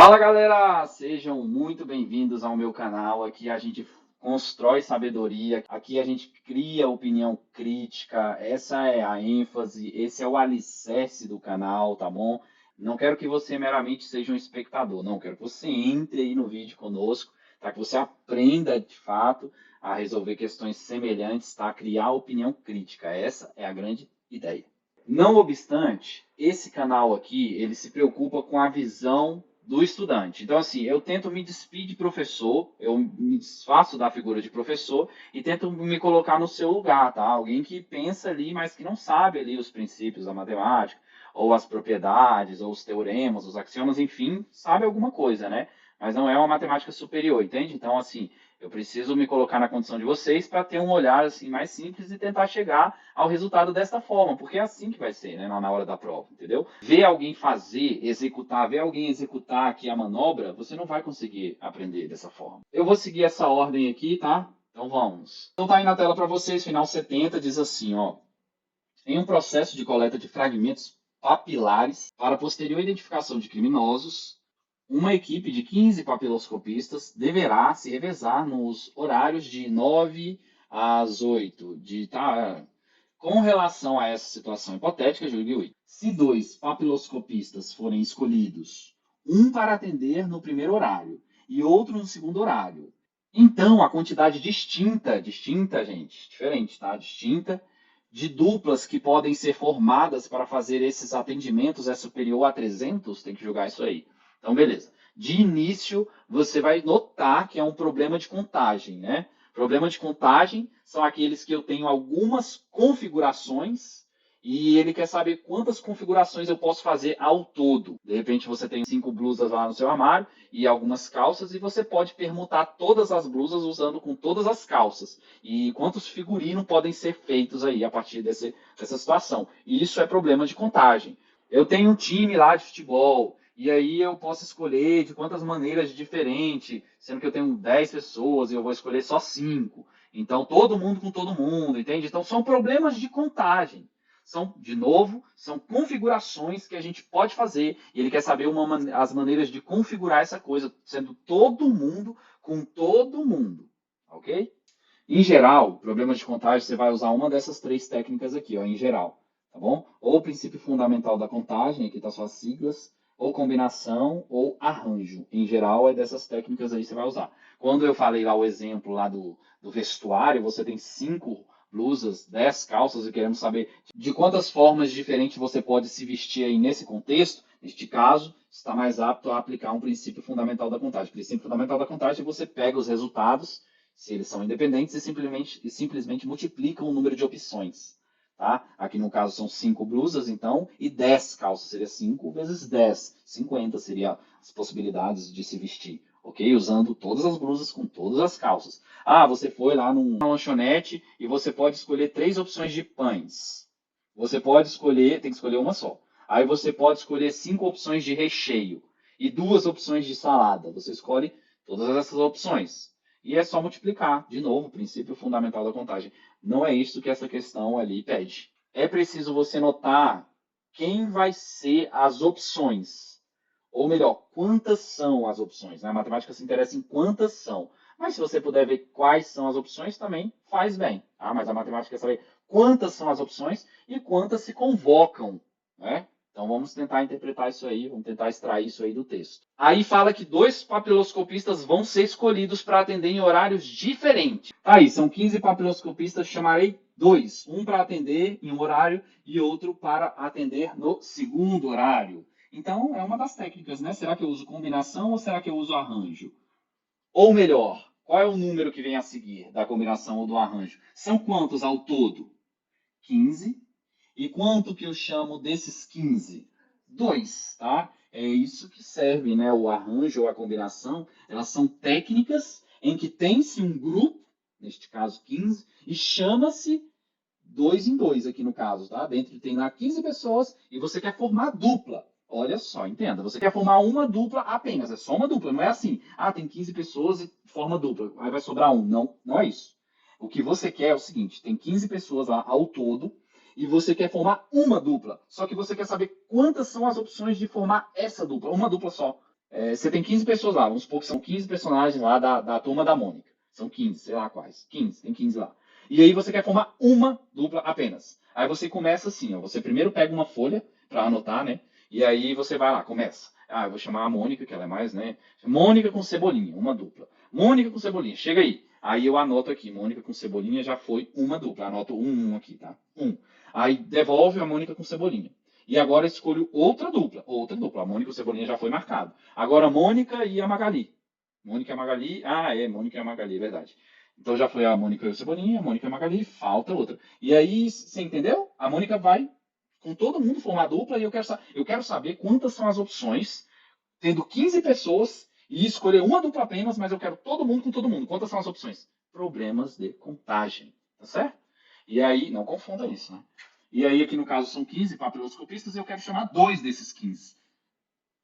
Fala galera, sejam muito bem-vindos ao meu canal. Aqui a gente constrói sabedoria, aqui a gente cria opinião crítica. Essa é a ênfase, esse é o alicerce do canal, tá bom? Não quero que você meramente seja um espectador, não, quero que você entre aí no vídeo conosco, tá? Que você aprenda de fato a resolver questões semelhantes, tá? Criar opinião crítica. Essa é a grande ideia. Não obstante, esse canal aqui, ele se preocupa com a visão do estudante. Então, assim, eu tento me despir de professor, eu me desfaço da figura de professor e tento me colocar no seu lugar, tá? Alguém que pensa ali, mas que não sabe ali os princípios da matemática, ou as propriedades, ou os teoremas, os axiomas, enfim, sabe alguma coisa, né? Mas não é uma matemática superior, entende? Então, assim, eu preciso me colocar na condição de vocês para ter um olhar assim mais simples e tentar chegar ao resultado desta forma, porque é assim que vai ser, né, na hora da prova, entendeu? Ver alguém fazer, executar, ver alguém executar aqui a manobra, você não vai conseguir aprender dessa forma. Eu vou seguir essa ordem aqui, tá? Então vamos. Então tá aí na tela para vocês, final 70 diz assim, ó: em um processo de coleta de fragmentos papilares para posterior identificação de criminosos, uma equipe de 15 papiloscopistas deverá se revezar nos horários de 9 às 8. Com relação a essa situação hipotética, julgue 8. Se dois papiloscopistas forem escolhidos, um para atender no primeiro horário e outro no segundo horário, então a quantidade distinta, gente, diferente, tá? Distinta, de duplas que podem ser formadas para fazer esses atendimentos é superior a 300, tem que julgar isso aí. Então, beleza. De início, você vai notar que é um problema de contagem, né? Problema de contagem são aqueles que eu tenho algumas configurações e ele quer saber quantas configurações eu posso fazer ao todo. De repente, você tem 5 blusas lá no seu armário e algumas calças e você pode permutar todas as blusas usando com todas as calças. E quantos figurinos podem ser feitos aí a partir dessa situação. E isso é problema de contagem. Eu tenho um time lá de futebol, e aí eu posso escolher de quantas maneiras diferentes, sendo que eu tenho 10 pessoas e eu vou escolher só 5. Então, todo mundo com todo mundo, entende? Então, são problemas de contagem. São, de novo, são configurações que a gente pode fazer. E ele quer saber as maneiras de configurar essa coisa, sendo todo mundo com todo mundo. Ok? Em geral, problemas de contagem, você vai usar uma dessas 3 técnicas aqui, ó, em geral. Tá bom? Ou o princípio fundamental da contagem, aqui tá suas siglas, ou combinação, ou arranjo. Em geral, é dessas técnicas aí que você vai usar. Quando eu falei lá o exemplo lá do vestuário, você tem 5 blusas, 10 calças e queremos saber de quantas formas diferentes você pode se vestir aí nesse contexto. Neste caso, está mais apto a aplicar um princípio fundamental da contagem. O princípio fundamental da contagem é você pega os resultados, se eles são independentes, e simplesmente multiplicam o número de opções. Tá? Aqui no caso são 5 blusas, então, e 10 calças. Seria 5 vezes 10. 50 seria as possibilidades de se vestir. Ok? Usando todas as blusas com todas as calças. Ah, você foi lá numa lanchonete e você pode escolher 3 opções de pães. Você pode escolher, tem que escolher uma só. Aí você pode escolher 5 opções de recheio e 2 opções de salada. Você escolhe todas essas opções. E é só multiplicar. De novo, o princípio fundamental da contagem. Não é isso que essa questão ali pede. É preciso você notar quem vai ser as opções. Ou melhor, quantas são as opções. A matemática se interessa em quantas são. Mas se você puder ver quais são as opções, também faz bem. Tá? Mas a matemática quer saber quantas são as opções e quantas se convocam. Né? Então vamos tentar interpretar isso aí, vamos tentar extrair isso aí do texto. Aí fala que 2 papiloscopistas vão ser escolhidos para atender em horários diferentes. Tá aí, são 15 papiloscopistas, chamarei 2. Um para atender em um horário e outro para atender no segundo horário. Então é uma das técnicas, né? Será que eu uso combinação ou será que eu uso arranjo? Ou melhor, qual é o número que vem a seguir da combinação ou do arranjo? São quantos ao todo? 15. E quanto que eu chamo desses 15? 2, tá? É isso que serve, né? O arranjo ou a combinação, elas são técnicas em que tem-se um grupo, neste caso 15, e chama-se 2 em 2 aqui no caso, tá? Dentro tem lá 15 pessoas e você quer formar dupla. Olha só, entenda. Você quer formar uma dupla apenas, é só uma dupla, não é assim. Ah, tem 15 pessoas e forma dupla, aí vai sobrar um. Não, não é isso. O que você quer é o seguinte, tem 15 pessoas lá ao todo, e você quer formar uma dupla. Só que você quer saber quantas são as opções de formar essa dupla. Uma dupla só. você tem 15 pessoas lá, vamos supor que são 15 personagens lá da turma da Mônica. São 15, sei lá quais. 15, tem 15 lá. E aí você quer formar uma dupla apenas. Aí você começa assim, ó. Você primeiro pega uma folha para anotar, né? E aí você vai lá, começa. Ah, eu vou chamar a Mônica, que ela é mais, né? Mônica com Cebolinha, uma dupla. Mônica com Cebolinha, chega aí. Aí eu anoto aqui, Mônica com Cebolinha já foi uma dupla. Anoto um aqui, tá? Aí devolve a Mônica com Cebolinha. E agora escolho outra dupla. Outra dupla. A Mônica e o Cebolinha já foi marcado. Agora a Mônica e a Magali. Mônica e a Magali. Ah, é, Mônica e a Magali, é verdade. Então já foi a Mônica e o Cebolinha, a Mônica e a Magali, falta outra. E aí, você entendeu? A Mônica vai com todo mundo formar dupla e eu quero saber quantas são as opções, tendo 15 pessoas e escolher uma dupla apenas, mas eu quero todo mundo com todo mundo. Quantas são as opções? Problemas de contagem, tá certo? E aí, não confunda isso, né? E aí, aqui no caso, são 15 papiloscopistas e eu quero chamar 2 desses 15.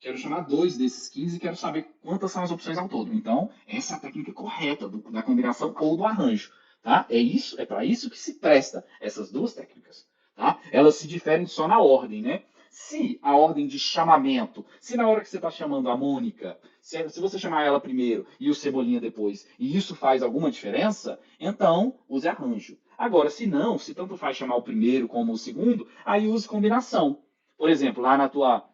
Quero chamar 2 desses 15 e quero saber quantas são as opções ao todo. Então, essa é a técnica correta da combinação ou do arranjo. Tá? É para isso que se presta essas duas técnicas. Tá? Elas se diferem só na ordem, né? Se a ordem de chamamento, se na hora que você está chamando a Mônica, se você chamar ela primeiro e o Cebolinha depois, e isso faz alguma diferença, então use arranjo. Agora, se não, se tanto faz chamar o primeiro como o segundo, aí use combinação. Por exemplo, lá na tua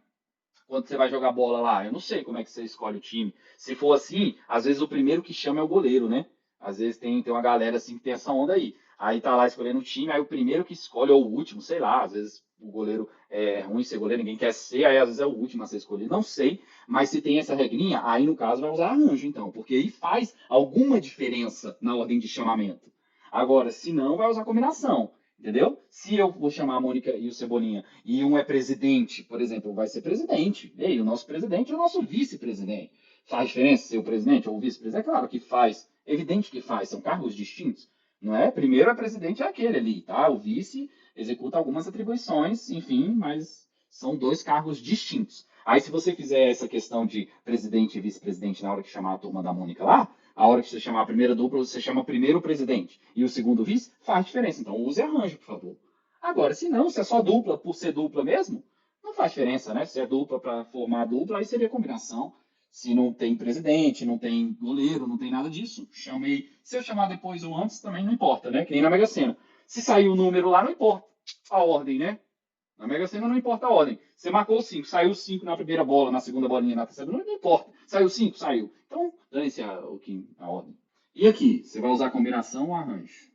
quando você vai jogar bola lá. Eu não sei como é que você escolhe o time. Se for assim, às vezes o primeiro que chama é o goleiro, né? Às vezes tem uma galera assim que tem essa onda aí. Aí tá lá escolhendo o time, aí o primeiro que escolhe ou o último, sei lá. Às vezes o goleiro é ruim ser goleiro, ninguém quer ser, aí às vezes é o último a ser escolhido. Não sei, mas se tem essa regrinha, aí no caso vai usar arranjo, então. Porque aí faz alguma diferença na ordem de chamamento. Agora, se não, vai usar combinação. Entendeu? Se eu vou chamar a Mônica e o Cebolinha e um é presidente, por exemplo, vai ser presidente. E o nosso presidente é o nosso vice-presidente. Faz diferença ser o presidente ou o vice-presidente? É claro que faz. É evidente que faz. São cargos distintos. Não é? Primeiro, o presidente é aquele ali, tá? O vice executa algumas atribuições, enfim, mas são 2 cargos distintos. Aí, se você fizer essa questão de presidente e vice-presidente na hora que chamar a turma da Mônica lá, a hora que você chamar a primeira dupla, você chama primeiro o presidente e o segundo vice, faz diferença. Então use arranjo, por favor. Agora, se não, se é só dupla por ser dupla mesmo, não faz diferença, né? Se é dupla para formar dupla, aí seria combinação. Se não tem presidente, não tem goleiro, não tem nada disso, chamei. Se eu chamar depois ou antes, também não importa, né? Que nem na Mega Sena. Se sair o número lá, não importa a ordem, né? Na Mega Sena não importa a ordem. Você marcou 5, saiu 5 na primeira bola, na segunda bolinha, na terceira, não importa. Saiu 5, saiu. Então, dane-se a ordem. E aqui, você vai usar combinação ou arranjo?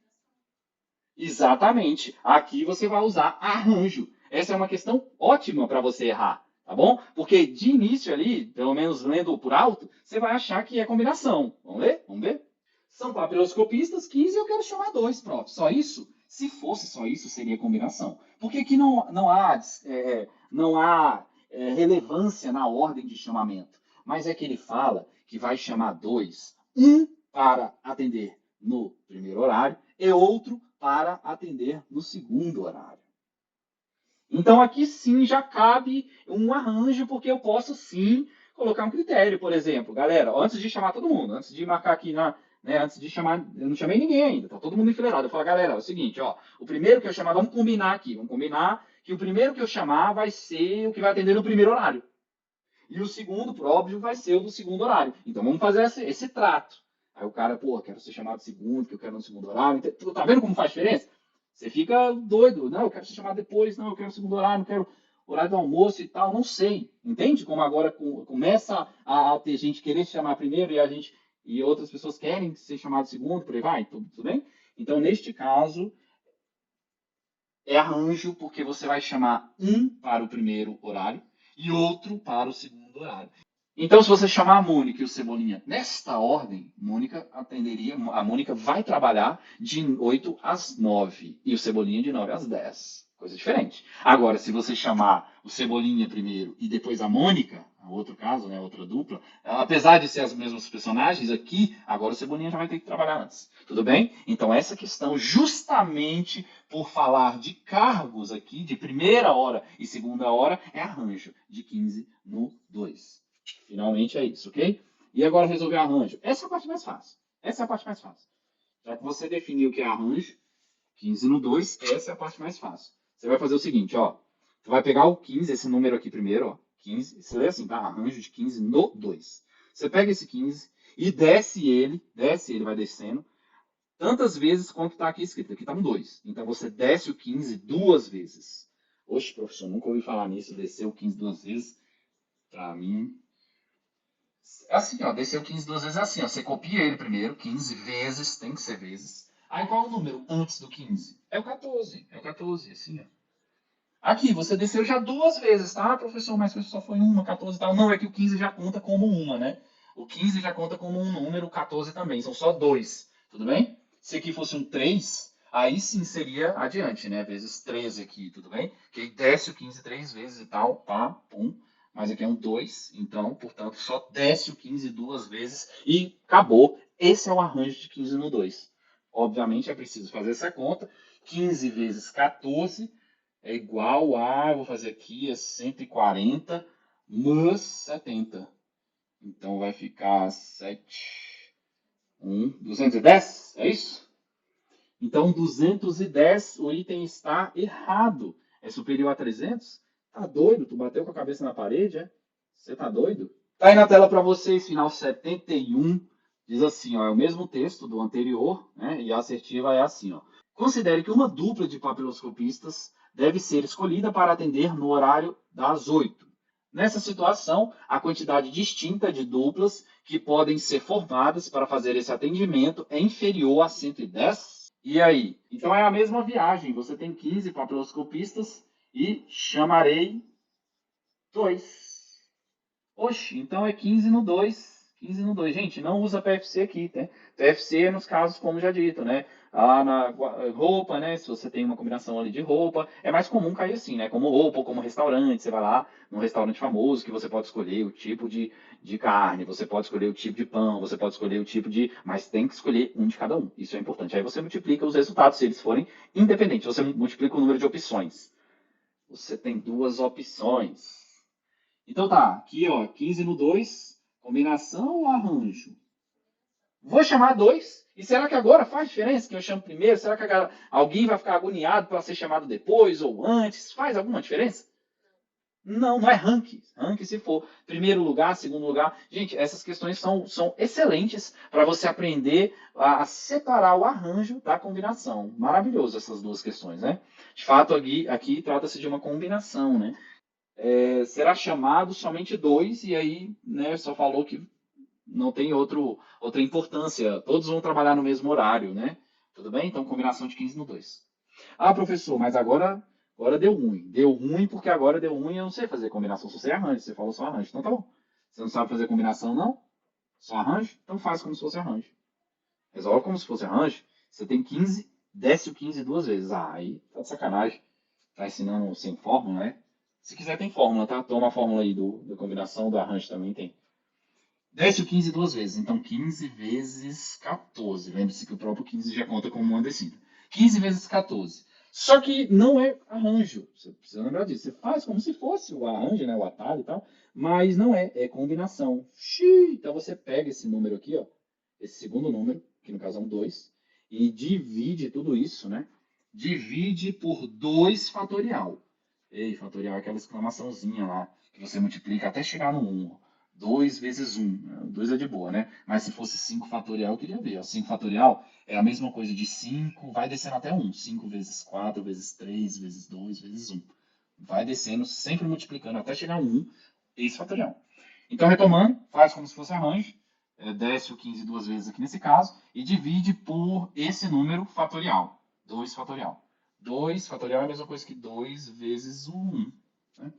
Exatamente. Aqui você vai usar arranjo. Essa é uma questão ótima para você errar, tá bom? Porque de início ali, pelo menos lendo por alto, você vai achar que é combinação. Vamos ler? Vamos ver? São papiloscopistas, 15 eu quero chamar 2, prof. Só isso? Se fosse só isso, seria combinação. Porque aqui não há relevância na ordem de chamamento. Mas é que ele fala que vai chamar 2, um para atender no primeiro horário e outro para atender no segundo horário. Então aqui sim já cabe um arranjo, porque eu posso sim colocar um critério, por exemplo. Galera, antes de chamar todo mundo, antes de marcar aqui antes de chamar, eu não chamei ninguém ainda, tá todo mundo enfileirado. Eu falo, galera, é o seguinte, ó, o primeiro que eu chamar, vamos combinar aqui, vamos combinar que o primeiro que eu chamar vai ser o que vai atender no primeiro horário. E o segundo, por óbvio, vai ser o do segundo horário. Então vamos fazer esse trato. Aí o cara, pô, quero ser chamado segundo, que eu quero no segundo horário. Então, tá vendo como faz diferença? Você fica doido. Não, eu quero ser chamado depois. Não, eu quero segundo horário, não quero horário do almoço e tal. Não sei. Entende como agora começa a ter gente querer se chamar primeiro e outras pessoas querem ser chamado segundo, por aí vai? Tudo bem? Então, neste caso, é arranjo, porque você vai chamar um para o primeiro horário e outro para o segundo horário. Então, se você chamar a Mônica e o Cebolinha nesta ordem, a Mônica vai trabalhar de 8 às 9 e o Cebolinha de 9 às 10. Coisa diferente. Agora, se você chamar o Cebolinha primeiro e depois a Mônica, outro caso, né, outra dupla, apesar de ser as mesmas personagens aqui, agora o Cebolinha já vai ter que trabalhar antes. Tudo bem? Então, essa questão, justamente por falar de cargos aqui, de primeira hora e segunda hora, é arranjo de 15 no 2. Finalmente é isso, ok? E agora resolver arranjo. Essa é a parte mais fácil. Essa é a parte mais fácil. Já que você definiu o que é arranjo, 15 no 2, essa é a parte mais fácil. Você vai fazer o seguinte, ó. Você vai pegar o 15, esse número aqui primeiro, ó. 15, você lê assim, tá? Arranjo de 15 no 2. Você pega esse 15 e desce ele, vai descendo, tantas vezes quanto está aqui escrito. Aqui está um 2. Então você desce o 15 duas vezes. Oxe, professor, nunca ouvi falar nisso, descer o 15 duas vezes. Para mim. Assim, ó, descer o 15 duas vezes é assim, ó. Você copia ele primeiro, 15 vezes, tem que ser vezes. Aí qual é o número antes do 15? É o 14. É o 14, assim, ó. Aqui, você desceu já duas vezes, tá, professor? Mas só foi uma, 14 e tal. Não, é que o 15 já conta como uma, né? O 15 já conta como um número, o 14 também. São só dois, tudo bem? Se aqui fosse um 3, aí sim seria adiante, né? Vezes 13 aqui, tudo bem? Que aí desce o 15 três vezes e tal, pá, pum. Mas aqui é um 2, então, portanto, só desce o 15 duas vezes e acabou. Esse é o arranjo de 15 no 2. Obviamente é preciso fazer essa conta. 15 vezes 14 é igual a, vou fazer aqui, é 140 mais 70. Então vai ficar 7, 210, é isso? Então 210, o item está errado. É superior a 300? Tá doido? Tu bateu com a cabeça na parede, é? Você tá doido? Tá aí na tela para vocês, final 71. Diz assim, ó, é o mesmo texto do anterior, né? E a assertiva é assim, ó. Considere que uma dupla de papiloscopistas deve ser escolhida para atender no horário das 8. Nessa situação, a quantidade distinta de duplas que podem ser formadas para fazer esse atendimento é inferior a 110. E aí? Então é a mesma viagem. Você tem 15 papiloscopistas e chamarei 2. Oxe, então é 15 no 2. 15 no 2. Gente, não usa PFC aqui, tá? PFC é nos casos, como já dito, né? Ah, na roupa, né? Se você tem uma combinação ali de roupa, é mais comum cair assim, né? Como roupa ou como restaurante. Você vai lá num restaurante famoso que você pode escolher o tipo de carne, você pode escolher o tipo de pão, você pode escolher o tipo de. Mas tem que escolher um de cada um. Isso é importante. Aí você multiplica os resultados, se eles forem independentes. Você multiplica o número de opções. Você tem duas opções. Então tá, aqui ó, 15 no 2, combinação ou arranjo? Vou chamar 2. E será que agora faz diferença que eu chamo primeiro? Será que alguém vai ficar agoniado para ser chamado depois ou antes? Faz alguma diferença? Não, não é ranking. Ranking se for primeiro lugar, segundo lugar. Gente, essas questões são excelentes para você aprender a separar o arranjo da combinação. Maravilhoso essas duas questões, né? De fato, aqui trata-se de uma combinação, né? Será chamado somente 2, e aí né, só falou que não tem outra importância. Todos vão trabalhar no mesmo horário, né? Tudo bem? Então, combinação de 15 no 2. Ah, professor, mas agora deu ruim. Deu ruim porque agora deu ruim e eu não sei fazer combinação, só sei arranjo. Você falou só arranjo. Então tá bom. Você não sabe fazer combinação, não? Só arranjo? Então faz como se fosse arranjo. Resolve como se fosse arranjo. Você tem 15, desce o 15 duas vezes. Ah, aí tá de sacanagem. Tá ensinando sem fórmula, né? Se quiser tem fórmula, tá? Toma a fórmula aí da combinação, do arranjo também tem. Desce o 15 duas vezes. Então 15 vezes 14. Lembre-se que o próprio 15 já conta como uma descida. 15 vezes 14. Só que não é arranjo. Você precisa lembrar disso. Você faz como se fosse o arranjo, né? O atalho e tal. Mas não é. É combinação. Xiii. Então você pega esse número aqui, ó. Esse segundo número, que no caso é um 2. E divide tudo isso, né? Divide por 2 fatorial. Ei, fatorial é aquela exclamaçãozinha lá, que você multiplica até chegar no 1. 2 vezes 1. 2 é de boa, né? Mas se fosse 5 fatorial, eu queria ver. 5 fatorial é a mesma coisa de 5, vai descendo até 1. 5 vezes 4, vezes 3, vezes 2, vezes 1. Vai descendo, sempre multiplicando até chegar a 1, esse fatorial. Então, retomando, faz como se fosse arranjo. Desce o 15 duas vezes aqui nesse caso e divide por esse número fatorial. 2 fatorial. 2 fatorial é a mesma coisa que 2 vezes o 1. Né?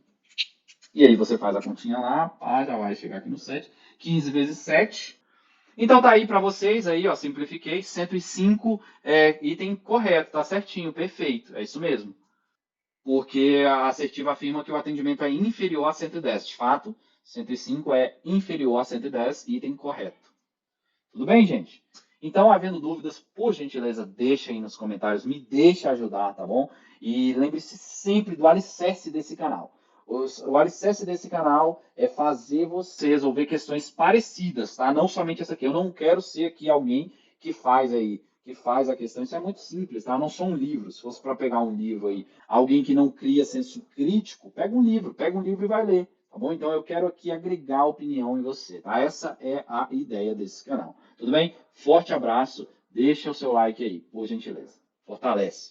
E aí você faz a continha lá, já vai chegar aqui no 7. 15 vezes 7. Então tá aí para vocês, aí, ó, simplifiquei. 105 item correto, tá certinho, perfeito. É isso mesmo. Porque a assertiva afirma que o atendimento é inferior a 110. De fato, 105 é inferior a 110, item correto. Tudo bem, gente? Então, havendo dúvidas, por gentileza, deixa aí nos comentários, me deixa ajudar, tá bom? E lembre-se sempre do alicerce desse canal. O alicerce desse canal é fazer você resolver questões parecidas, tá? Não somente essa aqui. Eu não quero ser aqui alguém que faz a questão. Isso é muito simples, tá? Eu não sou um livro. Se fosse para pegar um livro aí, alguém que não cria senso crítico, pega um livro e vai ler. tá bom? Então eu quero aqui agregar opinião em você, tá? Essa é a ideia desse canal. Tudo bem? Forte abraço, deixa o seu like aí, por gentileza. Fortalece!